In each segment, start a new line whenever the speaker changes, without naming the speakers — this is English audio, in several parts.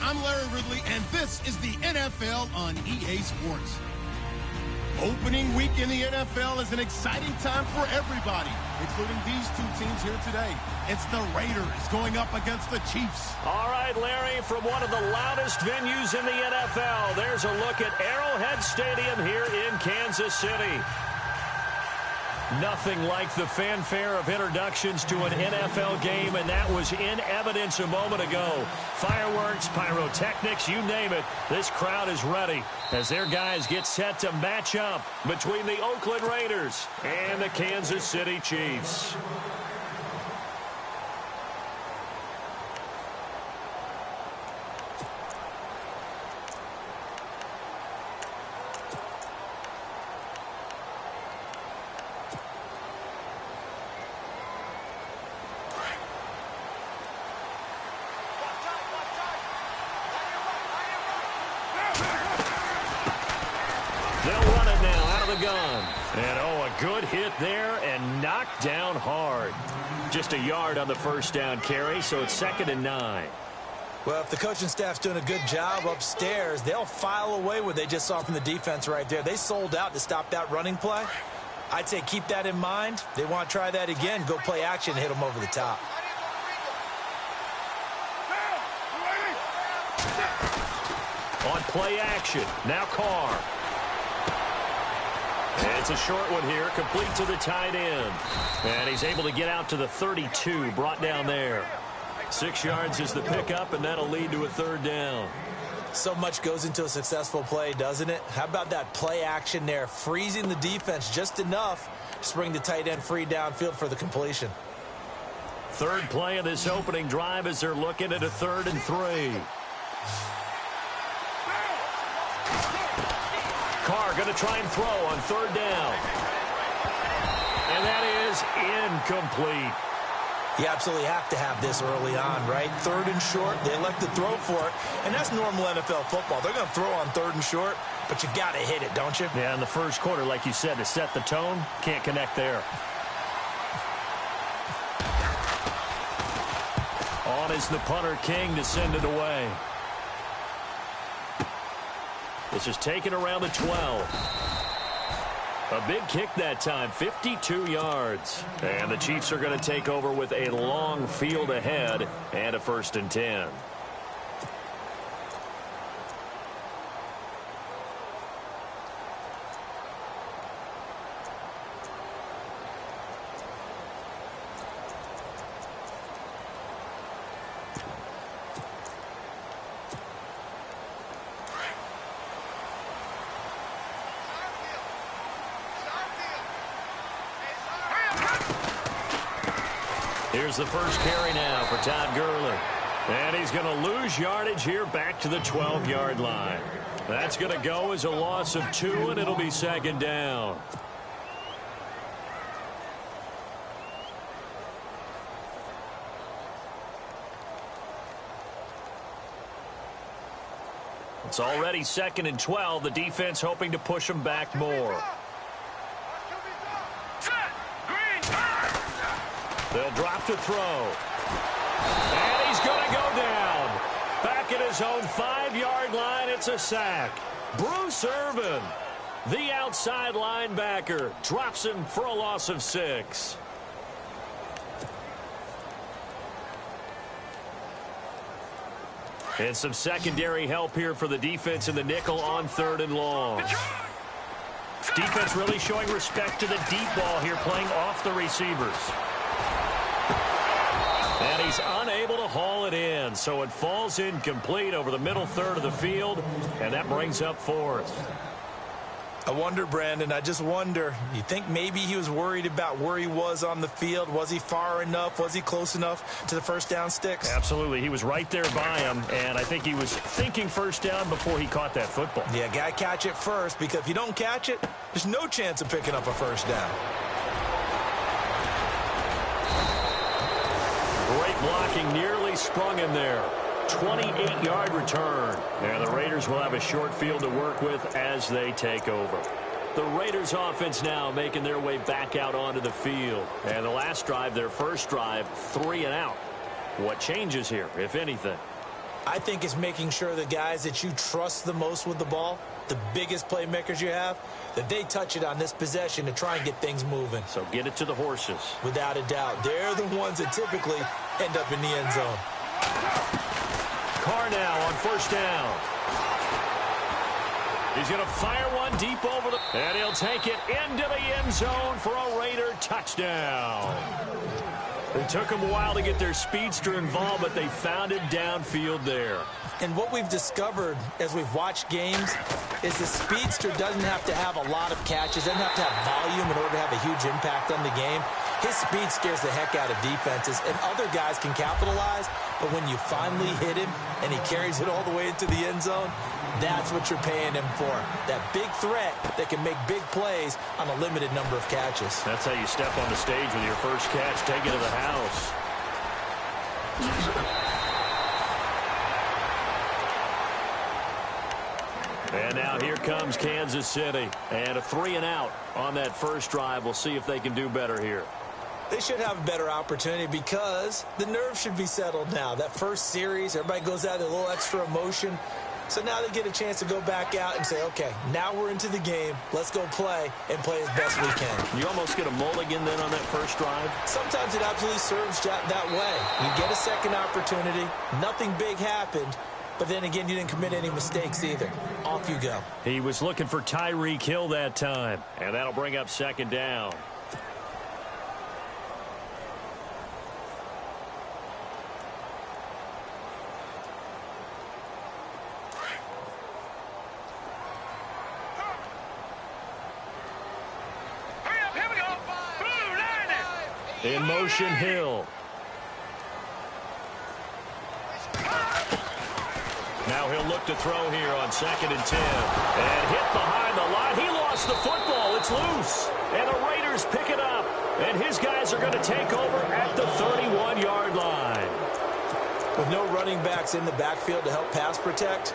I'm Larry Ridley, and this is the NFL on EA Sports. Opening week in the NFL is an exciting time for everybody, including these two teams here today. It's the Raiders going up against the Chiefs.
All right, Larry, from one of the loudest venues in the NFL, there's a look at Arrowhead Stadium here in Kansas City. Nothing like the fanfare of introductions to an NFL game, and that was in evidence a moment ago. Fireworks, pyrotechnics, you name it. This crowd is ready as their guys get set to match up between the Oakland Raiders and the Kansas City Chiefs. They'll run it now out of the gun. And, oh, a good hit there and knocked down hard. Just a yard on the first down carry, so it's 2nd and 9.
Well, if the coaching staff's doing a good job upstairs, they'll file away what they just saw from the defense right there. They sold out to stop that running play. I'd say keep that in mind. They want to try that again, go play action, hit them over the top.
On play action, now Carr. It's a short one here, complete to the tight end. And he's able to get out to the 32, brought down there. 6 yards is the pickup, and that'll lead to a 3rd down.
So much goes into a successful play, doesn't it? How about that play action there, freezing the defense just enough to bring the tight end free downfield for the completion.
3rd play of this opening drive as they're looking at a 3rd and 3. Carr going to try and throw on 3rd down. And that is incomplete.
You absolutely have to have this early on, right? 3rd and short, they elect to throw for it. And that's normal NFL football. They're going to throw on 3rd and short, but you got to hit it, don't you?
Yeah, in the first quarter, like you said, to set the tone, can't connect there. On is the punter King to send it away. This is taken around the 12. A big kick that time, 52 yards. And the Chiefs are going to take over with a long field ahead and a 1st and 10. Here's the first carry now for Todd Gurley. And he's going to lose yardage here back to the 12-yard line. That's going to go as a loss of 2, and it'll be 2nd down. It's already 2nd and 12. The defense hoping to push them back more. They'll drop to throw. And he's going to go down. Back at his own 5-yard line, it's a sack. Bruce Irvin, the outside linebacker, drops him for a loss of 6. And some secondary help here for the defense in the nickel on 3rd and long. Defense really showing respect to the deep ball here, playing off the receivers. And he's unable to haul it in, so it falls incomplete over the middle 3rd of the field, and that brings up 4th.
I wonder, Brandon, I just wonder, you think maybe he was worried about where he was on the field? Was he far enough? Was he close enough to the first down sticks?
Absolutely. He was right there by him, and I think he was thinking first down before he caught that football.
Yeah, got to catch it first, because if you don't catch it, there's no chance of picking up a first down.
Great blocking, nearly sprung him there. 28-yard return. And the Raiders will have a short field to work with as they take over. The Raiders offense now making their way back out onto the field. And the last drive, their first drive, 3 and out. What changes here, if anything?
I think it's making sure the guys that you trust the most with the ball, the biggest playmakers you have, that they touch it on this possession to try and get things moving.
So get it to the horses.
Without a doubt. They're the ones that typically end up in the end zone.
Carr now on first down. He's going to fire one deep over the... And he'll take it into the end zone for a Raider touchdown. It took them a while to get their speedster involved, but they found him downfield there.
And what we've discovered as we've watched games is the speedster doesn't have to have a lot of catches, doesn't have to have volume in order to have a huge impact on the game. His speed scares the heck out of defenses, and other guys can capitalize, but when you finally hit him and he carries it all the way into the end zone, that's what you're paying him for. That big threat that can make big plays on a limited number of catches.
That's how you step on the stage with your first catch. Take it to the house. And now here comes Kansas City. And a 3-and-out on that first drive. We'll see if they can do better here.
They should have a better opportunity because the nerves should be settled now. That first series, everybody goes out with a little extra emotion. So now they get a chance to go back out and say, okay, now we're into the game. Let's go play and play as best we can.
You almost get a mulligan then on that first drive?
Sometimes it absolutely serves that way. You get a second opportunity. Nothing big happened. But then again, you didn't commit any mistakes either. Off you go.
He was looking for Tyreek Hill that time. And that'll bring up second down. In motion, Hill. Now he'll look to throw here on 2nd and 10. And hit behind the line. He lost the football. It's loose. And the Raiders pick it up. And his guys are going to take over at the 31-yard line.
With no running backs in the backfield to help pass protect,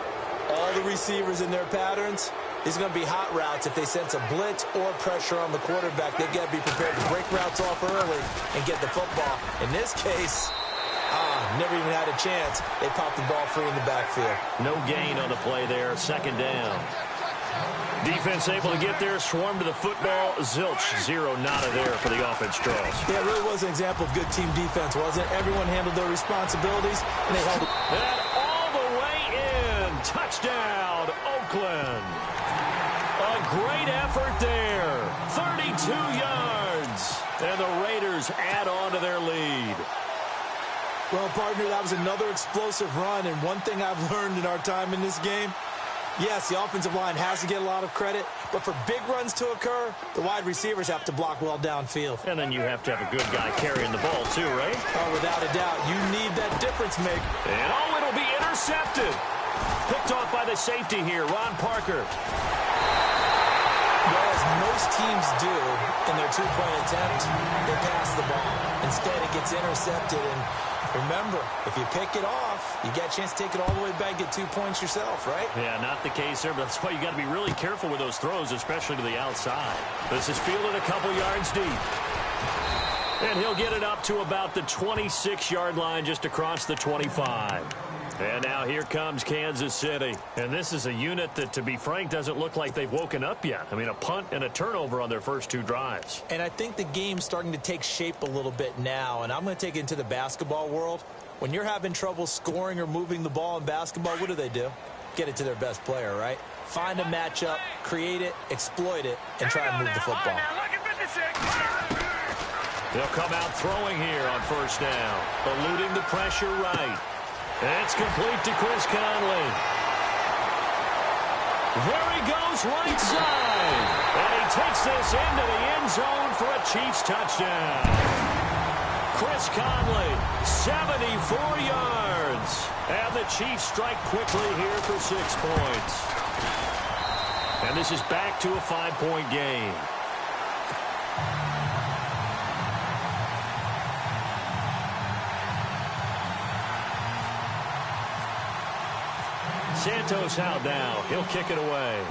all the receivers in their patterns, these are going to be hot routes. If they sense a blitz or pressure on the quarterback, they've got to be prepared to break routes off early and get the football. In this case, never even had a chance. They popped the ball free in the backfield.
No gain on the play there. 2nd down. Defense able to get there, swarm to the football. Zilch, 0 nada there for the offense draws.
Yeah, it really was an example of good team defense, wasn't it? Everyone handled their responsibilities, and they held it.
And all the way in. Touchdown, Oakland. A great effort there. 32 yards. And the Raiders add on to their lead.
Well, partner, that was another explosive run, and one thing I've learned in our time in this game, yes, the offensive line has to get a lot of credit, but for big runs to occur, the wide receivers have to block well downfield.
And then you have to have a good guy carrying the ball too, right?
Oh, without a doubt. You need that difference maker.
And oh, it'll be intercepted. Picked off by the safety here, Ron Parker.
Well, as most teams do in their two-point attempt, they pass the ball. Instead, it gets intercepted, and remember, if you pick it off, you get a chance to take it all the way back, get 2 points yourself, right?
Yeah, not the case there, but that's why you got to be really careful with those throws, especially to the outside. This is fielded a couple yards deep. And he'll get it up to about the 26-yard line, just across the 25. And now here comes Kansas City. And this is a unit that, to be frank, doesn't look like they've woken up yet. I mean, a punt and a turnover on their first 2 drives.
And I think the game's starting to take shape a little bit now. And I'm going to take it into the basketball world. When you're having trouble scoring or moving the ball in basketball, what do? Get it to their best player, right? Find a matchup, create it, exploit it, and try and move the football.
They'll come out throwing here on first down. Eluding the pressure right. It's complete to Chris Conley. There he goes right side. And he takes this into the end zone for a Chiefs touchdown. Chris Conley, 74 yards. And the Chiefs strike quickly here for 6 points. And this is back to a 5-point game. Santos out now. He'll kick it away.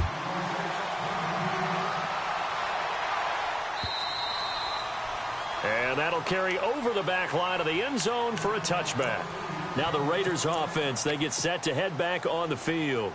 And that'll carry over the back line of the end zone for a touchback. Now the Raiders offense, they get set to head back on the field.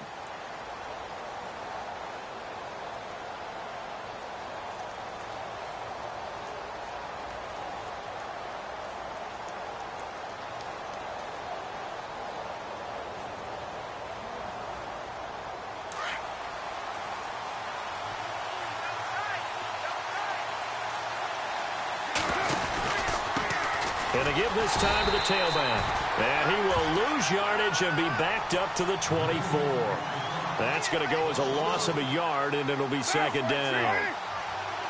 And they give this time to the tailback. And he will lose yardage and be backed up to the 24. That's going to go as a loss of a yard, and it'll be second down.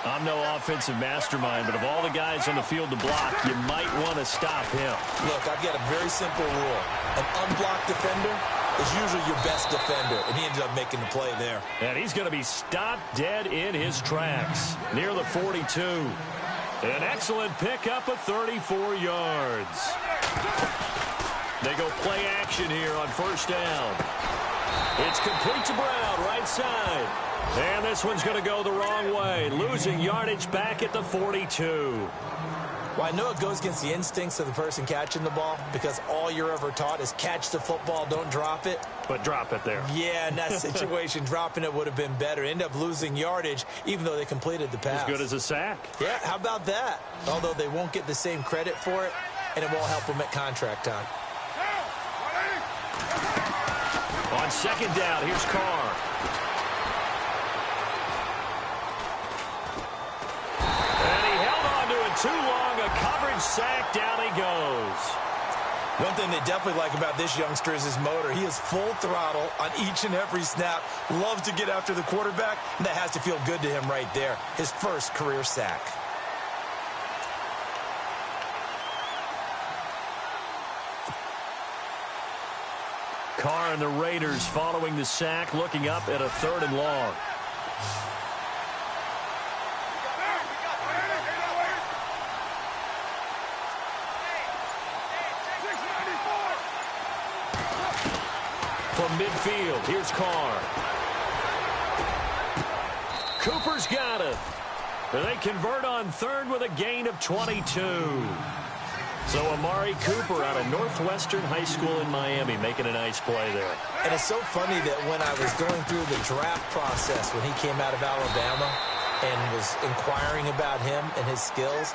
I'm no offensive mastermind, but of all the guys on the field to block, you might want to stop him.
Look, I've got a very simple rule. An unblocked defender is usually your best defender, and he ended up making the play there.
And he's going to be stopped dead in his tracks near the 42. An excellent pickup of 34 yards. They go play action here on first down. It's complete to Brown, right side. And this one's going to go the wrong way, losing yardage back at the 42.
Well, I know it goes against the instincts of the person catching the ball because all you're ever taught is catch the football, don't drop it.
But drop it there.
Yeah, in that situation, dropping it would have been better. End up losing yardage, even though they completed the pass.
As good as a sack.
Yeah, how about that? Although they won't get the same credit for it, and it won't help them at contract time.
On second down, here's Carr. And he held on to it too long. A coverage sack. Down he goes.
One thing they definitely like about this youngster is his motor. He is full throttle on each and every snap. Loves to get after the quarterback, and that has to feel good to him right there. His first career sack.
Carr and the Raiders following the sack, looking up at a 3rd and long. From midfield, here's Carr. Cooper's got it. They convert on 3rd with a gain of 22. So Amari Cooper out of Northwestern High School in Miami making a nice play there.
And it's so funny that when I was going through the draft process when he came out of Alabama and was inquiring about him and his skills,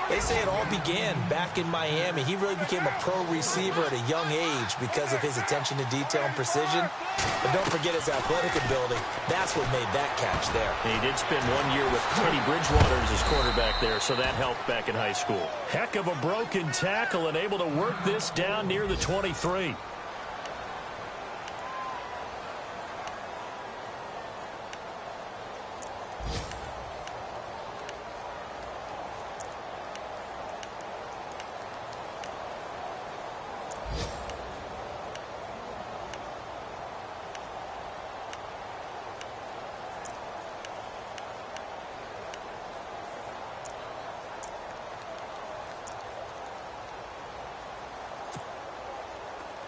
they say it all began back in Miami. He really became a pro receiver at a young age because of his attention to detail and precision. But don't forget his athletic ability. That's what made that catch there.
And he did spend 1 year with Teddy Bridgewater as his quarterback there, so that helped back in high school. Heck of a broken tackle and able to work this down near the 23.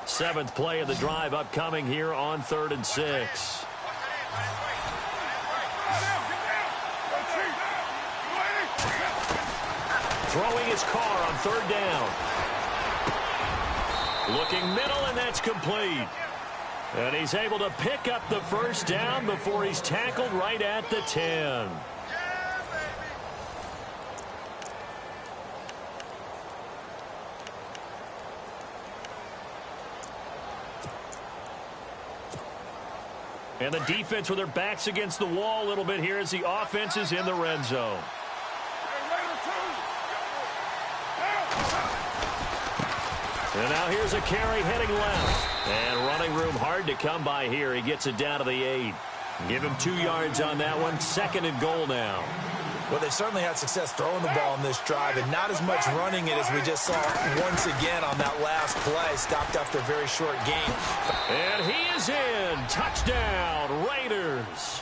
Seventh play of the drive upcoming here on 3rd and 6. Throwing his Carr on 3rd down. Looking middle, and that's complete. And he's able to pick up the first down before he's tackled right at the 10. And the defense with their backs against the wall a little bit here as the offense is in the red zone. And now here's a carry heading left. And running room hard to come by here. He gets it down to the 8. Give him 2 yards on that one. 2nd and goal now.
Well, they certainly had success throwing the ball in this drive, and not as much running it as we just saw once again on that last play. Stopped after a very short gain.
And he is in. Touchdown, Raiders.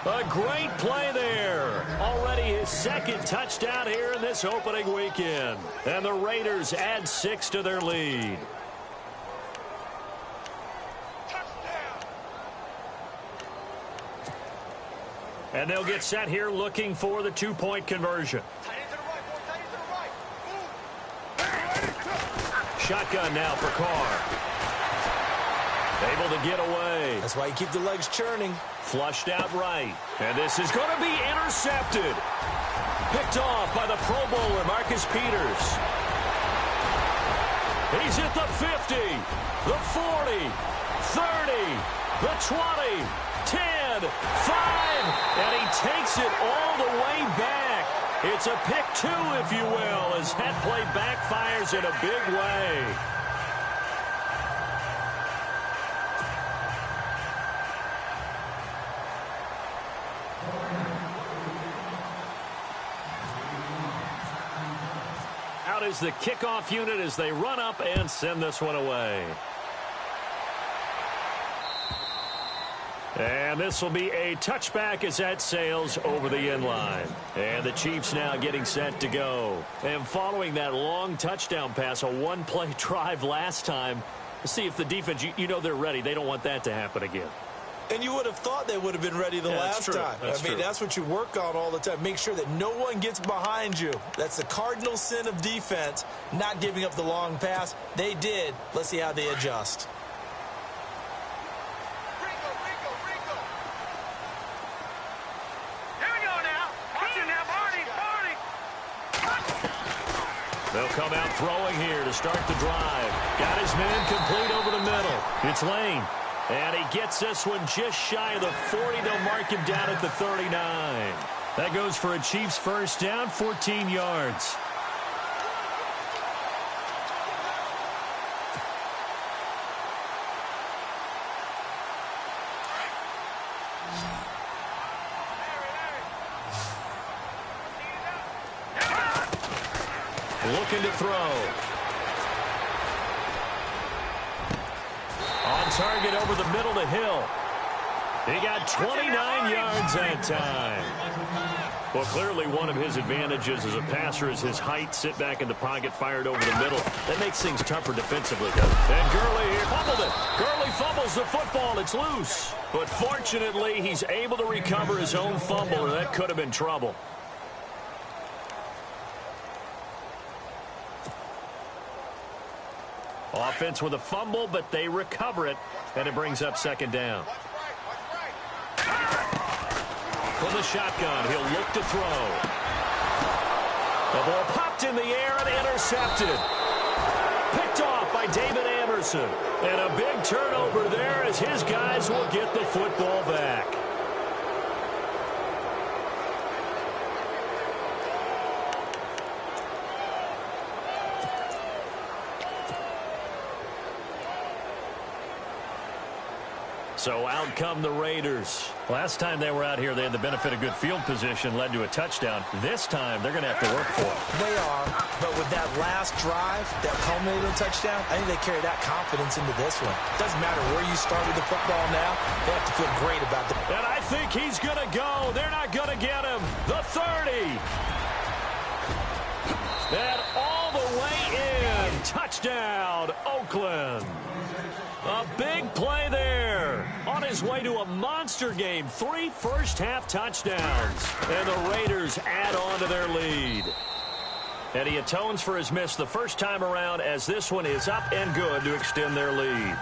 A great play there. Already his 2nd touchdown here in this opening weekend. And the Raiders add 6 to their lead. And they'll get set here looking for the 2-point conversion. shotgun now for Carr. Able to get away.
That's why you keep the legs churning.
Flushed out right. And this is going to be intercepted. Picked off by the Pro Bowler, Marcus Peters. He's at the 50, the 40, 30, the 20, 10, 5, and he takes it all the way back. It's a pick two, if you will, as that play backfires in a big way. Out is the kickoff unit as they run up and send this one away. And this will be a touchback as that sails over the end line. And the Chiefs now getting set to go. And following that long touchdown pass, a one-play drive last time, see if the defense, you know they're ready. They don't want that to happen again.
And you would have thought they would have been ready the last time. That's what you work on all the time. Make sure that no one gets behind you. That's the cardinal sin of defense, not giving up the long pass. They did. Let's see how they adjust.
They'll come out throwing here to start the drive. Got his man complete over the middle. It's Lane. And he gets this one just shy of the 40. They'll mark him down at the 39. That goes for a Chiefs first down, 14 yards. Looking to throw. On target over the middle to Hill. He got 29 yards that time. Well, clearly one of his advantages as a passer is his height. Sit back in the pocket, fired over the middle. That makes things tougher defensively. And Gurley here fumbled it. Gurley fumbles the football. It's loose. But fortunately, he's able to recover his own fumble, or that could have been trouble. Offense with a fumble, but they recover it, and it brings up second down. From the shotgun, he'll look to throw. The ball popped in the air and intercepted. Picked off by David Anderson. And a big turnover there as his guys will get the football back. So out come the Raiders. Last time they were out here, they had the benefit of good field position, led to a touchdown. This time, they're going to have to work for it.
They are, but with that last drive, that culminated touchdown, I think they carry that confidence into this one. Doesn't matter where you start with the football now, they have to feel great about the...
And I think he's going to go. They're not going to get him. The 30. And all the way in. Touchdown, Oakland. A big play there. On his way to a monster game. 3 first-half touchdowns. And the Raiders add on to their lead. And he atones for his miss the first time around as this one is up and good to extend their lead.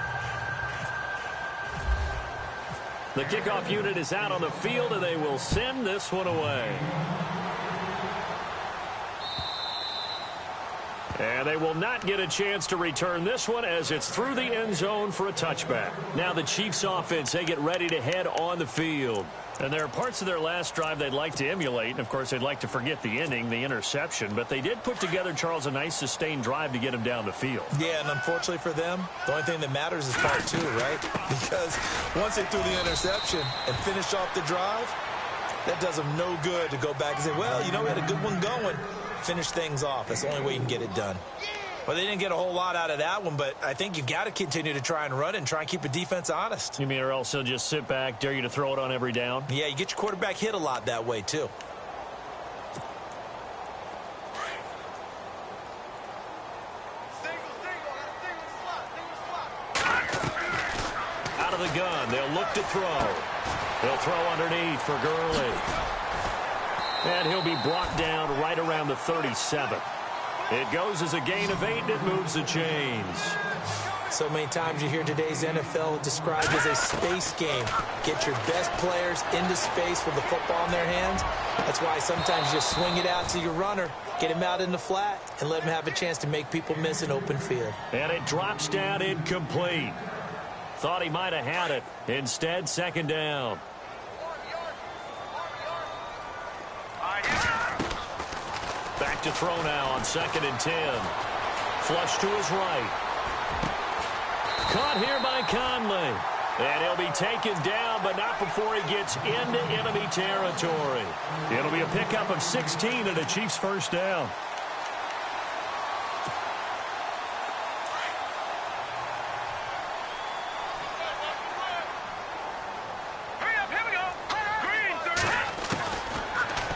The kickoff unit is out on the field, and they will send this one away. And they will not get a chance to return this one as it's through the end zone for a touchback. Now the Chiefs offense, they get ready to head on the field. And there are parts of their last drive they'd like to emulate. And, of course, they'd like to forget the ending, the interception. But they did put together, Charles, a nice sustained drive to get him down the field.
Yeah, and unfortunately for them, the only thing that matters is part 2, right? Because once they threw the interception and finished off the drive, that does them no good to go back and say, well, you know, we had a good one going. Finish things off. That's the only way you can get it done. Well, they didn't get a whole lot out of that one, but I think you've got to continue to try and run and try and keep the defense honest.
You mean or else they'll just sit back, dare you to throw it on every down?
Yeah, you get your quarterback hit a lot that way, too.
Out of the gun, they'll look to throw. They'll throw underneath for Gurley. And he'll be brought down right around the 37. It goes as a gain of 8, and it moves the chains.
So many times you hear today's NFL described as a space game. Get your best players into space with the football in their hands. That's why sometimes you just swing it out to your runner, get him out in the flat, and let him have a chance to make people miss an open field.
And it drops down incomplete. Thought he might have had it. Instead, second down. Back to throw now on 2nd and 10. Flush to his right. Caught here by Conley. And he'll be taken down, but not before he gets into enemy territory. It'll be a pickup of 16 and a Chiefs first down.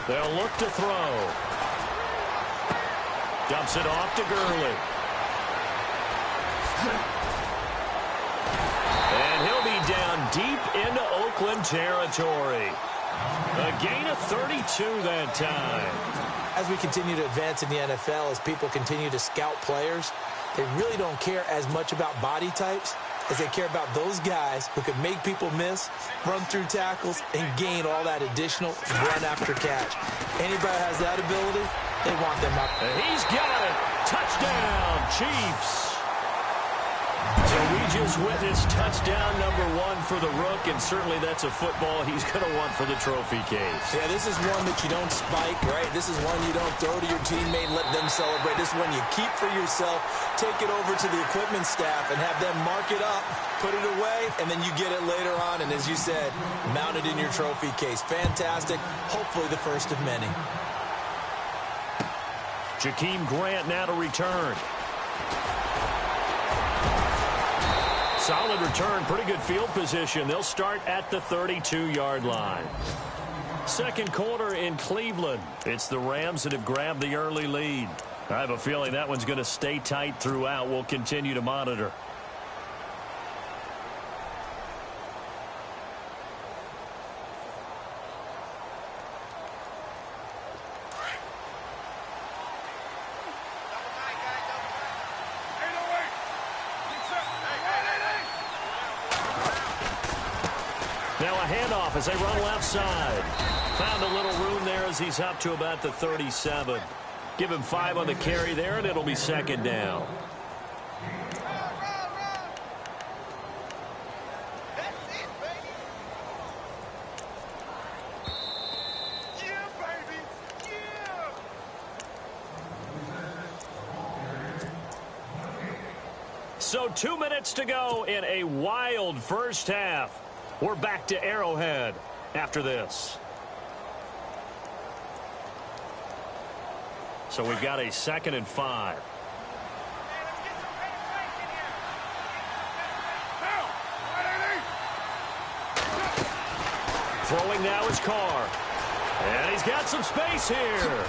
They'll look to throw. Dumps it off to Gurley. And he'll be down deep into Oakland territory. A gain of 32 that time.
As we continue to advance in the NFL, as people continue to scout players, they really don't care as much about body types as they care about those guys who can make people miss, run through tackles, and gain all that additional run after catch. Anybody has that ability, they want them up.
And he's got it. Touchdown, Chiefs. So we just witnessed touchdown #1 for the Rook, and certainly that's a football he's going to want for the trophy case.
Yeah, this is one that you don't spike, right? This is one you don't throw to your teammate and let them celebrate. This is one you keep for yourself, take it over to the equipment staff, and have them mark it up, put it away, and then you get it later on, and as you said, mount it in your trophy case. Fantastic. Hopefully the first of many.
Jakeem Grant now to return. Solid return, pretty good field position. They'll start at the 32-yard line. Second quarter in Cleveland. It's the Rams that have grabbed the early lead. I have a feeling that one's going to stay tight throughout. We'll continue to monitor. Now a handoff as they run left side. Found a little room there as he's up to about the 37. Give him 5 on the carry there, and it'll be second down. So 2 minutes to go in a wild first half. We're back to Arrowhead after this. So we've got a 2nd and 5. Throwing now is Carr. And he's got some space here.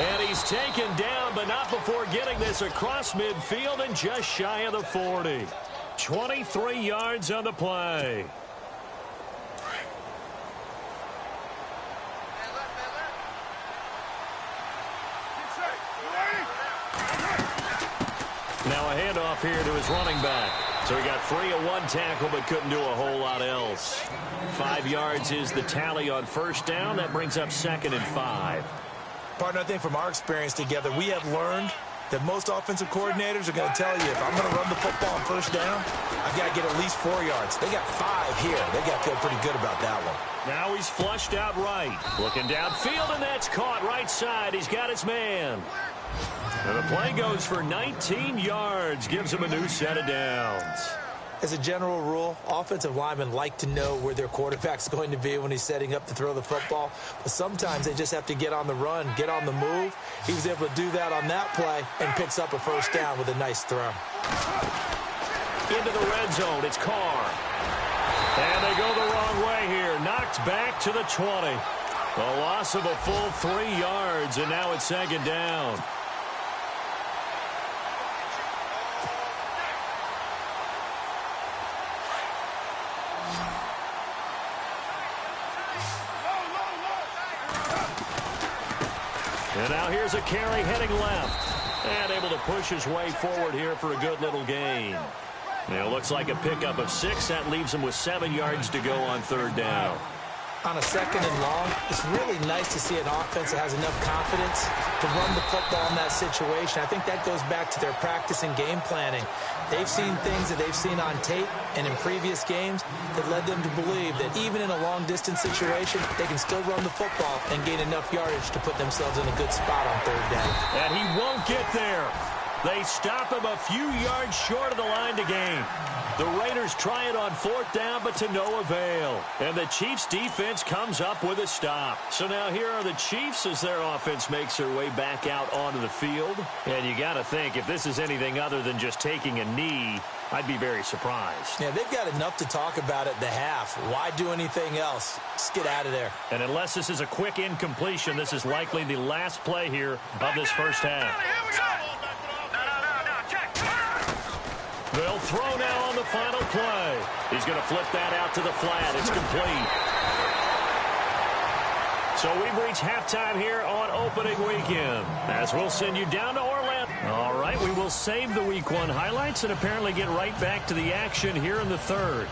And he's taken down, but not before getting this across midfield and just shy of the 40. 23 yards on the play. Now a handoff here to his running back. So he got 3 on 1 tackle, but couldn't do a whole lot else. 5 yards is the tally on first down. That brings up 2nd and 5.
Partner, I think from our experience together, we have learned that most offensive coordinators are going to tell you, if I'm going to run the football on first down, I've got to get at least 4 yards. They got 5 here. They got to feel pretty good about that one.
Now he's flushed out right. Looking downfield, and that's caught right side. He's got his man. And the play goes for 19 yards. Gives him a new set of downs.
As a general rule, offensive linemen like to know where their quarterback's going to be when he's setting up to throw the football. But sometimes they just have to get on the run, get on the move. He was able to do that on that play and picks up a first down with a nice throw.
Into the red zone, it's Carr. And they go the wrong way here. Knocked back to the 20. A loss of a full 3 yards, and now it's second down. And now here's a carry heading left. And able to push his way forward here for a good little gain. It looks like a pickup of 6. That leaves him with 7 yards to go on third down.
On a second and long, it's really nice to see an offense that has enough confidence to run the football in that situation. I think that goes back to their practice and game planning. They've seen things that they've seen on tape and in previous games that led them to believe that even in a long-distance situation, they can still run the football and gain enough yardage to put themselves in a good spot on third down.
And he won't get there. They stop him a few yards short of the line to gain. The Raiders try it on fourth down, but to no avail. And the Chiefs' defense comes up with a stop. So now here are the Chiefs as their offense makes their way back out onto the field. And you got to think, if this is anything other than just taking a knee, I'd be very surprised.
Yeah, they've got enough to talk about at the half. Why do anything else? Just get out of there.
And unless this is a quick incompletion, this is likely the last play here of this first half. They'll throw now on the final play. He's going to flip that out to the flat. It's complete. So we've reached halftime here on opening weekend, as we'll send you down to Orlando. All right, we will save the Week 1 highlights and apparently get right back to the action here in the third.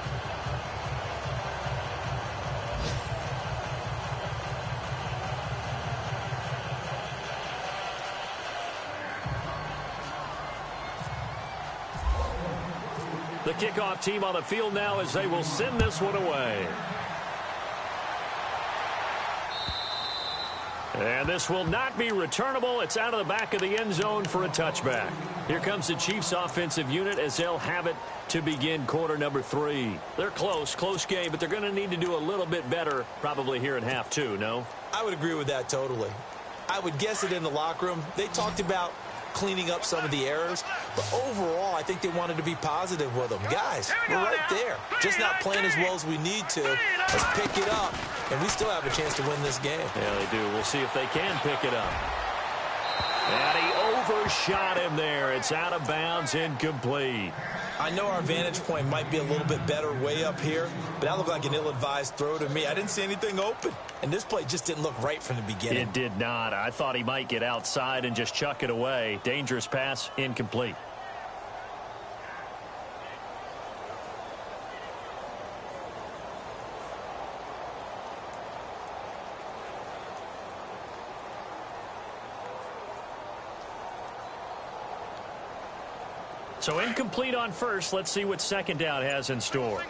The kickoff team on the field now as they will send this one away. And this will not be returnable. It's out of the back of the end zone for a touchback. Here comes the Chiefs offensive unit as they'll have it to begin quarter number 3. They're close game, but they're going to need to do a little bit better probably here in half 2, no?
I would agree with that totally. I would guess it in the locker room. They talked about cleaning up some of the errors, but overall I think they wanted to be positive with them. Guys, we're right there, just not playing as well as we need to. Let's pick it up, and we still have a chance to win this game.
Yeah, they do. We'll see if they can pick it up. And he overshot him there. It's out of bounds, incomplete.
I know our vantage point might be a little bit better way up here, but that looked like an ill-advised throw to me. I didn't see anything open, and this play just didn't look right from the beginning.
It did not. I thought he might get outside and just chuck it away. Dangerous pass, incomplete. So incomplete on first. Let's see what second down has in store.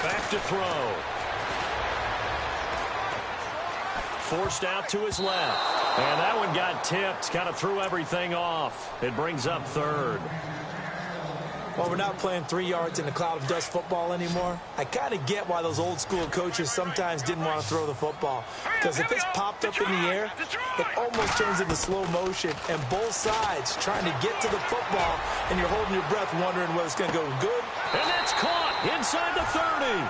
Back to throw. Forced out to his left. And that one got tipped. Kind of threw everything off. It brings up third.
Well, we're not playing 3 yards in a cloud of dust football anymore. I kind of get why those old school coaches sometimes didn't want to throw the football. Because if it's popped up in the air, it almost turns into slow motion. And both sides trying to get to the football, and you're holding your breath wondering whether it's going to go good.
And that's caught inside the 30.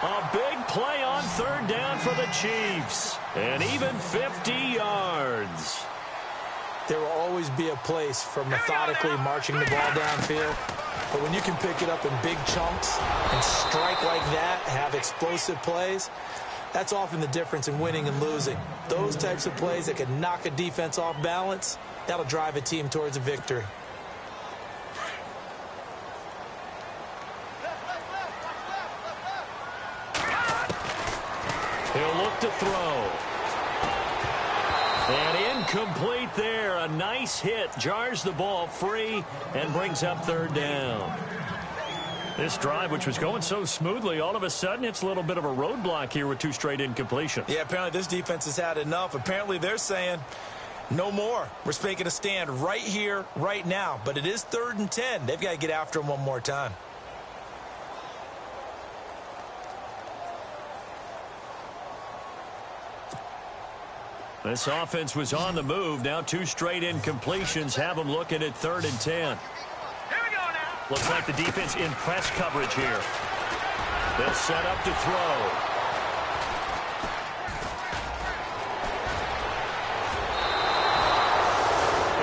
A big play on third down for the Chiefs. And even 50 yards.
There will always be a place for methodically marching the ball downfield. But when you can pick it up in big chunks and strike like that, have explosive plays, that's often the difference in winning and losing. Those types of plays that can knock a defense off balance, that'll drive a team towards a victory.
He'll look to throw. And incomplete there. A nice hit. Jars the ball free and brings up third down. This drive, which was going so smoothly, all of a sudden it's a little bit of a roadblock here with 2 straight incompletions.
Yeah, apparently this defense has had enough. Apparently they're saying no more. We're making a stand right here, right now. But it is 3rd and 10. They've got to get after him one more time.
This offense was on the move. Now 2 straight incompletions have them looking at 3rd and 10. Looks like the defense in press coverage here. They'll set up to throw.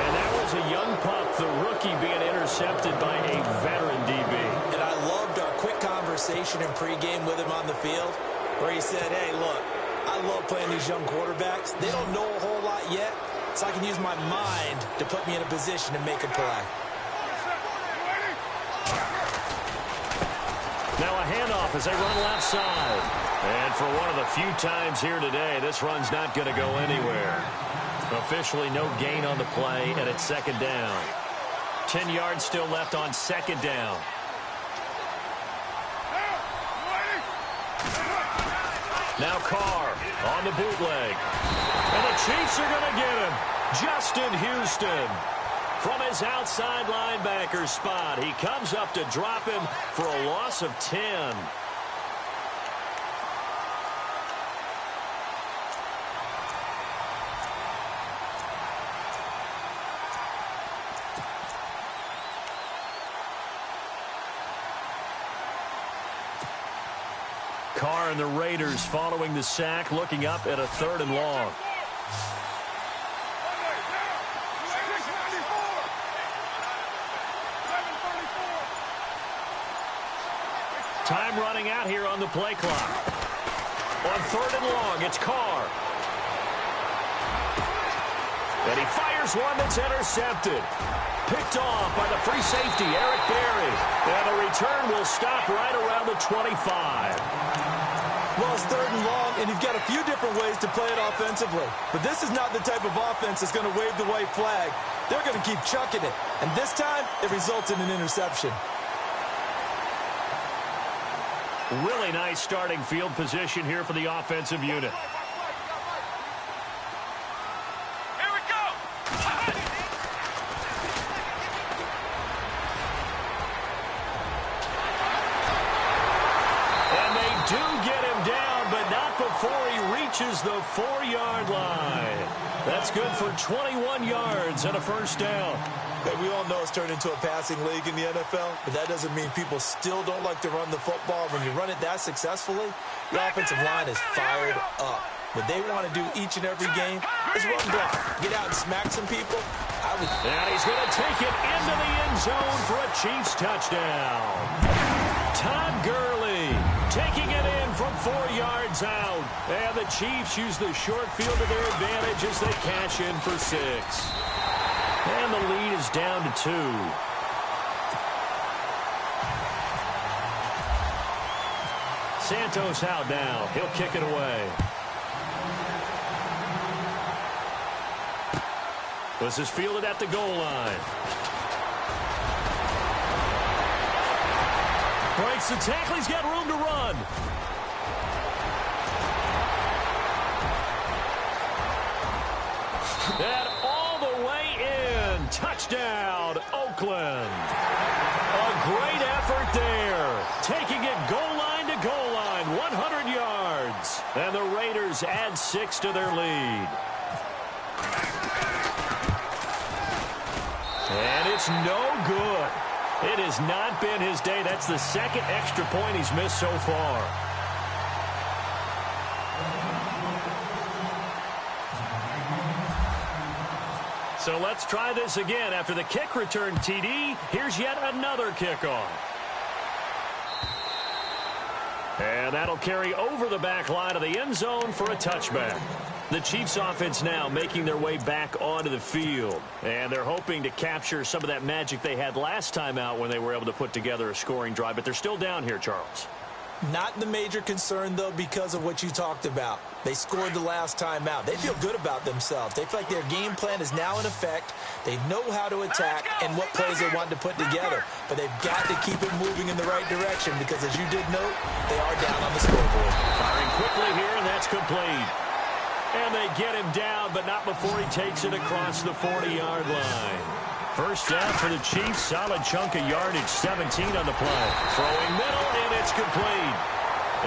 And that was a young pup, the rookie, being intercepted by a veteran DB.
And I loved our quick conversation in pregame with him on the field where he said, hey, look, I love playing these young quarterbacks. They don't know a whole lot yet, so I can use my mind to put me in a position to make a play.
Now a handoff as they run left side. And for one of the few times here today, this run's not going to go anywhere. Officially no gain on the play, and it's second down. 10 yards still left on second down. Now Carr on the bootleg. And the Chiefs are going to get him. Justin Houston from his outside linebacker spot. He comes up to drop him for a loss of 10. Carr and the Raiders following the sack, looking up at a 3rd and long. Time running out here on the play clock. On 3rd and long, it's Carr. And he fires one that's intercepted. Picked off by the free safety, Eric Berry. And the return will stop right around the 25.
Well, it's 3rd and long, and you've got a few different ways to play it offensively. But this is not the type of offense that's going to wave the white flag. They're going to keep chucking it. And this time, it results in an interception.
Really nice starting field position here for the offensive unit.
Here we go.
And they do get him down, but not before he reaches the 4-yard line. That's good for 21 yards and a first down.
And we all know it's turned into a passing league in the NFL, but that doesn't mean people still don't like to run the football. When you run it that successfully, the offensive line is fired up. What they want to do each and every game is run block. Get out and smack some people.
And he's going to take it into the end zone for a Chiefs touchdown. Todd Gurley taking it in from 4 yards out. And the Chiefs use the short field to their advantage as they cash in for 6. And the lead is down to 2. Santos out now. He'll kick it away. This is fielded at the goal line. Breaks the tackle. He's got room to run. And all the way in. Touchdown, Oakland. A great effort there. Taking it goal line to goal line. 100 yards. And the Raiders add 6 to their lead. And it's no good. It has not been his day. That's the second extra point he's missed so far. So let's try this again. After the kick return TD, here's yet another kickoff. And that'll carry over the back line of the end zone for a touchback. The Chiefs offense now making their way back onto the field. And they're hoping to capture some of that magic they had last time out when they were able to put together a scoring drive. But they're still down here, Charles.
Not the major concern, though, because of what you talked about. They scored the last time out. They feel good about themselves. They feel like their game plan is now in effect. They know how to attack and what plays they want to put together. But they've got to keep it moving in the right direction because, as you did note, they are down on the scoreboard.
Firing quickly here, and that's complete. And they get him down, but not before he takes it across the 40-yard line. First down for the Chiefs. Solid chunk of yardage, 17 on the play. Throwing middle, and it's complete.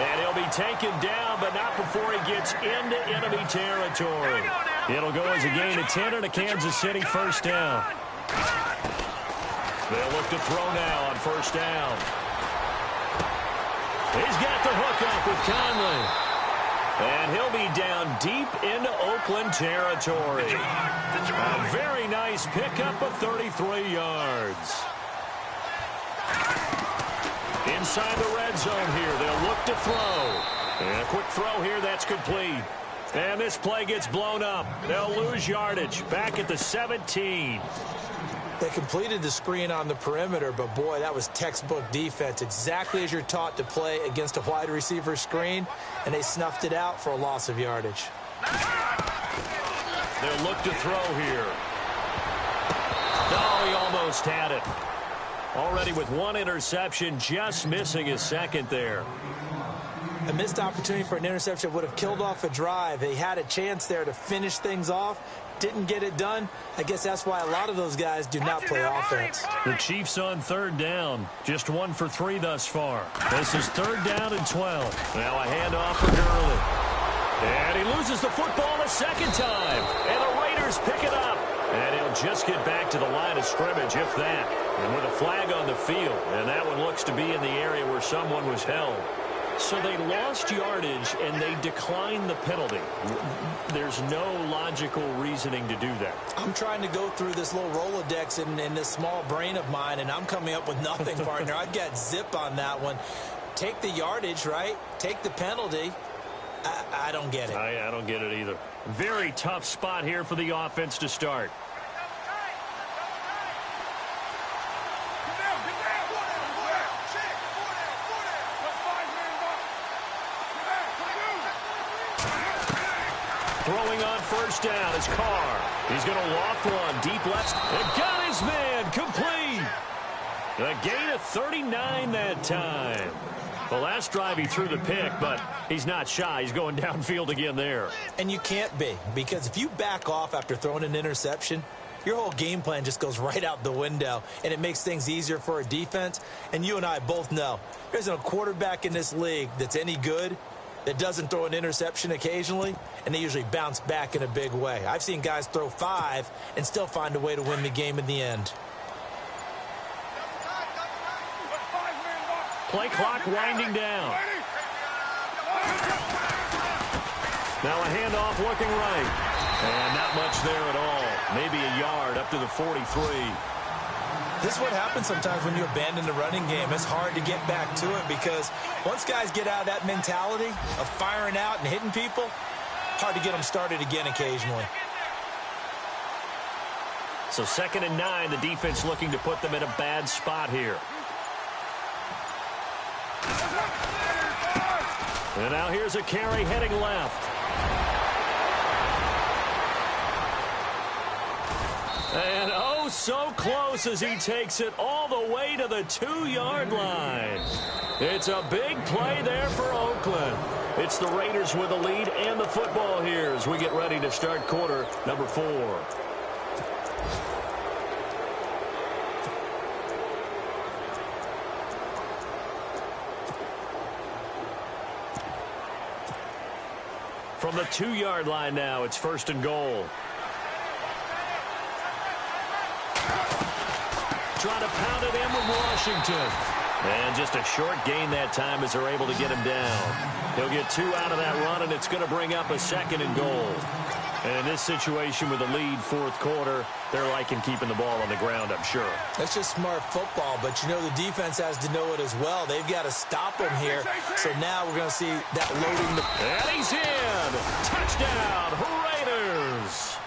And he'll be taken down, but not before he gets into enemy territory. It'll go as a gain of 10 and a Kansas City first down. They'll look to throw now on first down. He's got the hook up with Conley. And he'll be down deep into Oakland territory. A very nice pickup of 33 yards. Inside the red zone here, they'll look to throw. And a quick throw here, that's complete. And this play gets blown up. They'll lose yardage. Back at the 17.
They completed the screen on the perimeter, but, boy, that was textbook defense. Exactly as you're taught to play against a wide receiver screen, and they snuffed it out for a loss of yardage.
They'll look to throw here. No, he almost had it. Already with one interception, just missing his second there.
A missed opportunity for an interception would have killed off a drive. He had a chance there to finish things off. Didn't get it done. I guess that's why a lot of those guys do not play offense.
The Chiefs on third down. Just 1 for 3 thus far. This is 3rd down and 12. Now a handoff for Gurley. And he loses the football a second time. And the Raiders pick it up. And he'll just get back to the line of scrimmage, if that. And with a flag on the field. And that one looks to be in the area where someone was held. So they lost yardage, and they declined the penalty. There's no logical reasoning to do that.
I'm trying to go through this little Rolodex in this small brain of mine, and I'm coming up with nothing, partner. I've got zip on that one. Take the yardage, right? Take the penalty. I don't get it.
I don't get it either. Very tough spot here for the offense to start. Throwing on first down is Carr. He's going to loft one deep left. And got his man complete. A gain of 39 that time. The last drive he threw the pick, but he's not shy. He's going downfield again there.
And you can't be, because if you back off after throwing an interception, your whole game plan just goes right out the window, and it makes things easier for a defense. And you and I both know there isn't a quarterback in this league that's any good that doesn't throw an interception occasionally, and they usually bounce back in a big way. I've seen guys throw 5 and still find a way to win the game in the end.
Play clock winding down. Now a handoff looking right. And not much there at all. Maybe a yard up to the 43.
This is what happens sometimes when you abandon the running game. It's hard to get back to it because once guys get out of that mentality of firing out and hitting people, hard to get them started again occasionally.
So 2nd and 9, the defense looking to put them in a bad spot here. And now here's a carry heading left. And oh, so close as he takes it all the way to the 2-yard line. It's a big play there for Oakland. It's the Raiders with the lead and the football here as we get ready to start quarter number 4. From the 2-yard line now, it's 1st and goal. Trying to pound it in with Washington. And just a short gain that time as they're able to get him down. He'll get 2 out of that run, and it's going to bring up a 2nd and goal. And in this situation with the lead 4th quarter, they're liking keeping the ball on the ground, I'm sure.
That's just smart football, but you know the defense has to know it as well. They've got to stop him here. So now we're going to see that loading.
And he's in. Touchdown, Raiders.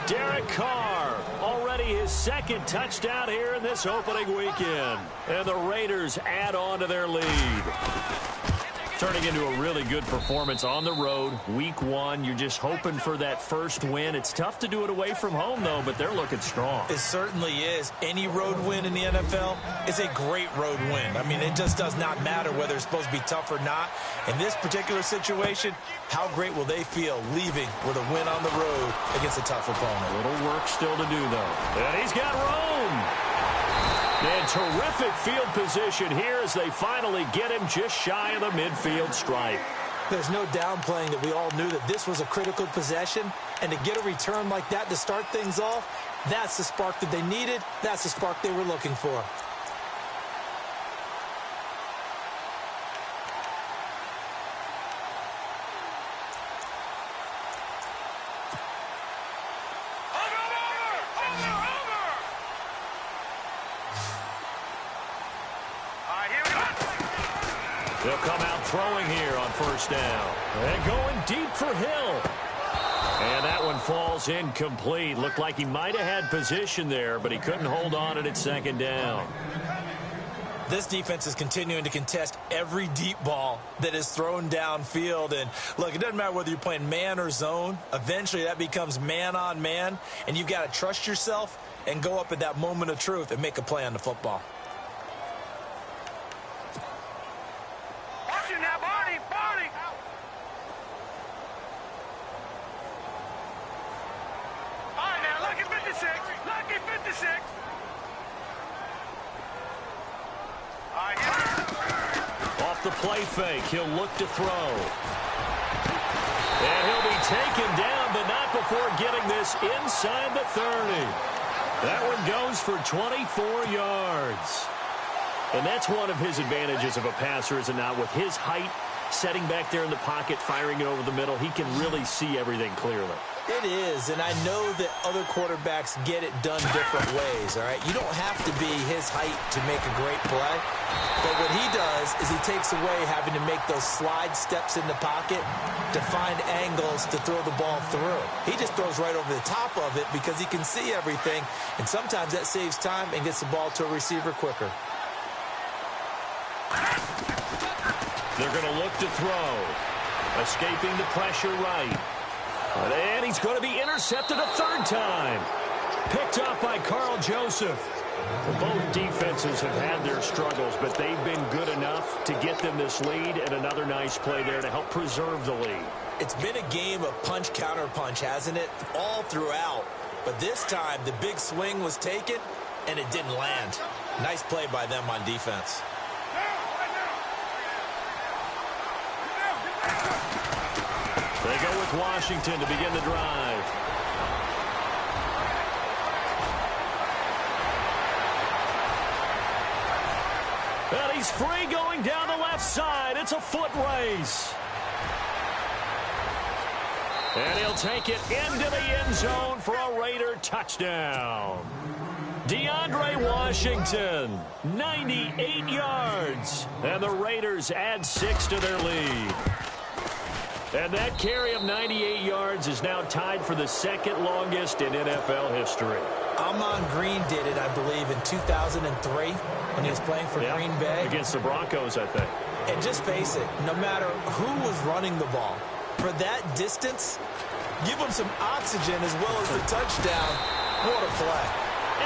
Derek Carr, already his 2nd touchdown here in this opening weekend. And the Raiders add on to their lead. Turning into a really good performance on the road. Week 1, you're just hoping for that first win. It's tough to do it away from home, though, but they're looking strong.
It certainly is. Any road win in the NFL is a great road win. I mean, it just does not matter whether it's supposed to be tough or not. In this particular situation, how great will they feel leaving with a win on the road against a tough opponent?
A little work still to do, though. And he's got Rome. And terrific field position here as they finally get him just shy of the midfield stripe.
There's no downplaying that we all knew that this was a critical possession. And to get a return like that to start things off, that's the spark that they needed. That's the spark they were looking for.
They'll come out throwing here on 1st down. And going deep for Hill. And that one falls incomplete. Looked like he might have had position there, but he couldn't hold on at second down.
This defense is continuing to contest every deep ball that is thrown downfield. And, look, it doesn't matter whether you're playing man or zone. Eventually, that becomes man-on-man, and you've got to trust yourself and go up at that moment of truth and make a play on the football.
Watching that, Barney! Barney! All right, now, lucky 56. Lucky 56.
Off the play fake, he'll look to throw. And he'll be taken down, but not before getting this inside the 30. That one goes for 24 yards. And that's one of his advantages of a passer, is it not? With his height, setting back there in the pocket, firing it over the middle, he can really see everything clearly.
It is, and I know that other quarterbacks get it done different ways, all right? You don't have to be his height to make a great play, but what he does is he takes away having to make those slide steps in the pocket to find angles to throw the ball through. He just throws right over the top of it because he can see everything, and sometimes that saves time and gets the ball to a receiver quicker.
They're going to look to throw. Escaping the pressure right. And he's going to be intercepted a third time. Picked up by Carl Joseph. Both defenses have had their struggles, but they've been good enough to get them this lead, and another nice play there to help preserve the lead.
It's been a game of punch-counter-punch, hasn't it? All throughout. But this time, the big swing was taken, and it didn't land. Nice play by them on defense.
They go with Washington to begin the drive. And he's free going down the left side. It's a foot race. And he'll take it into the end zone for a Raider touchdown. DeAndre Washington, 98 yards. And the Raiders add 6 to their lead. And that carry of 98 yards is now tied for the second longest in NFL history.
Amon Green did it, I believe, in 2003 when he was playing for Green Bay.
Against the Broncos, I think.
And just face it, no matter who was running the ball, for that distance, give him some oxygen as well as the touchdown. What a play.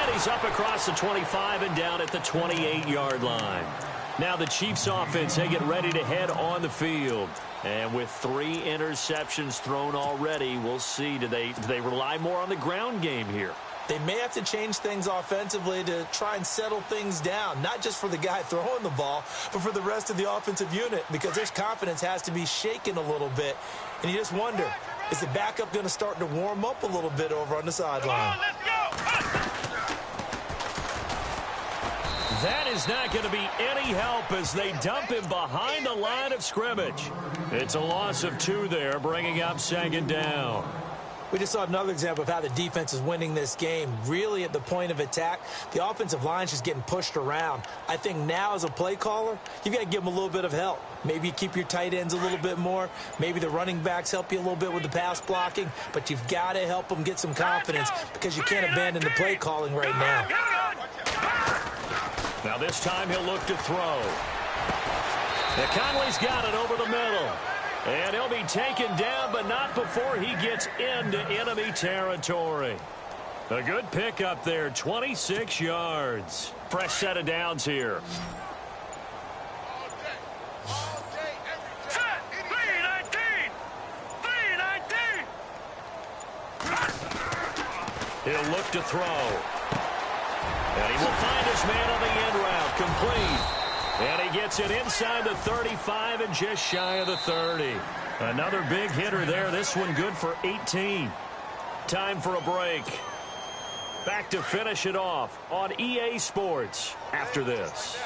And he's up across the 25 and down at the 28-yard line. Now the Chiefs offense, they get ready to head on the field. And with 3 interceptions thrown already, we'll see. Do they rely more on the ground game here?
They may have to change things offensively to try and settle things down, not just for the guy throwing the ball, but for the rest of the offensive unit, because their confidence has to be shaken a little bit. And you just wonder, is the backup going to start to warm up a little bit over on the sideline?
Let's go!
That is not going to be any help as they dump him behind the line of scrimmage. It's a loss of 2 there, bringing up second down.
We just saw another example of how the defense is winning this game. Really at the point of attack, the offensive line is just getting pushed around. I think now as a play caller, you've got to give them a little bit of help. Maybe you keep your tight ends a little bit more. Maybe the running backs help you a little bit with the pass blocking. But you've got to help them get some confidence because you can't abandon the play calling right now.
Now this time he'll look to throw. Now Conley's got it over the middle. And he'll be taken down, but not before he gets into enemy territory. A good pickup there, 26 yards. Fresh set of downs here.
Set! 319! 319!
He'll look to throw. And he will find his man on the end route, complete. And he gets it inside the 35 and just shy of the 30. Another big hitter there. This one good for 18. Time for a break. Back to finish it off on EA Sports after this.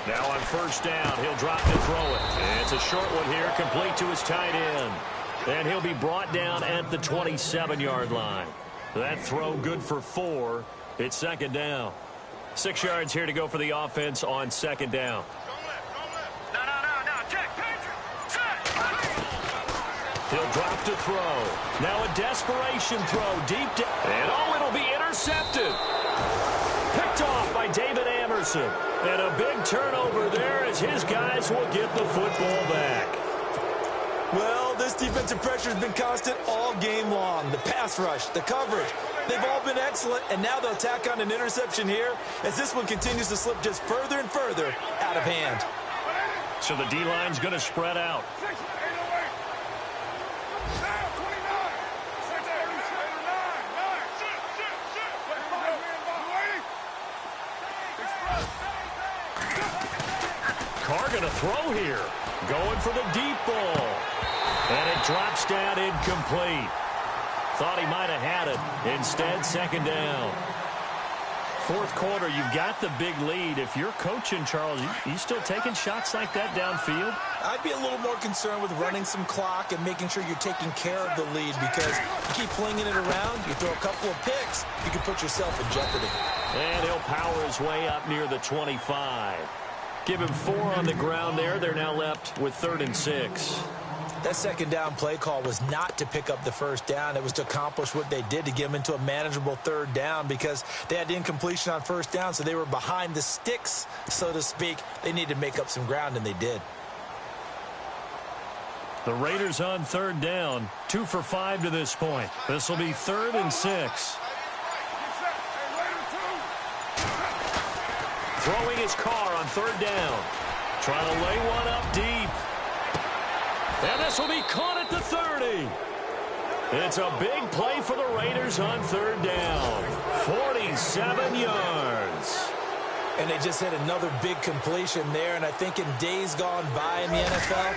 Now on first down, he'll drop to throw it. And it's a short one here, complete to his tight end. And he'll be brought down at the 27-yard line. That throw good for 4. It's second down. 6 yards here to go for the offense on second down.
No, check, Patrick, set!
He'll drop to throw. Now a desperation throw deep down. And it'll be intercepted. Picked off by David Amerson. And a big turnover there as his guys will get the football back.
Well, this defensive pressure has been constant all game long. The pass rush, the coverage, they've all been excellent, and now they'll tack on an interception here as this one continues to slip just further and further out of hand.
So the D-line's going to spread out. Carr going to throw here. Going for the deep ball. And it drops down incomplete. Thought he might have had it. Instead, second down. Fourth quarter, you've got the big lead. If you're coaching, Charles, you still taking shots like that downfield?
I'd be a little more concerned with running some clock and making sure you're taking care of the lead, because you keep flinging it around, you throw a couple of picks, you can put yourself in jeopardy.
And he'll power his way up near the 25. Give him 4 on the ground there. They're now left with 3rd and 6.
That second down play call was not to pick up the first down. It was to accomplish what they did, to get them into a manageable 3rd down, because they had the incompletion on first down, so they were behind the sticks, so to speak. They needed to make up some ground, and they did.
The Raiders on 3rd down, 2 for 5 to this point. This will be 3rd and 6. Throwing his Carr on 3rd down. Trying to lay one up deep. And this will be caught at the 30. It's a big play for the Raiders on 3rd down. 47 yards.
And they just hit another big completion there. And I think in days gone by in the NFL,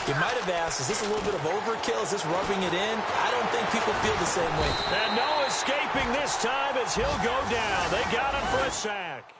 you might have asked, is this a little bit of overkill? Is this rubbing it in? I don't think people feel the same way.
And no escaping this time as he'll go down. They got him for a sack.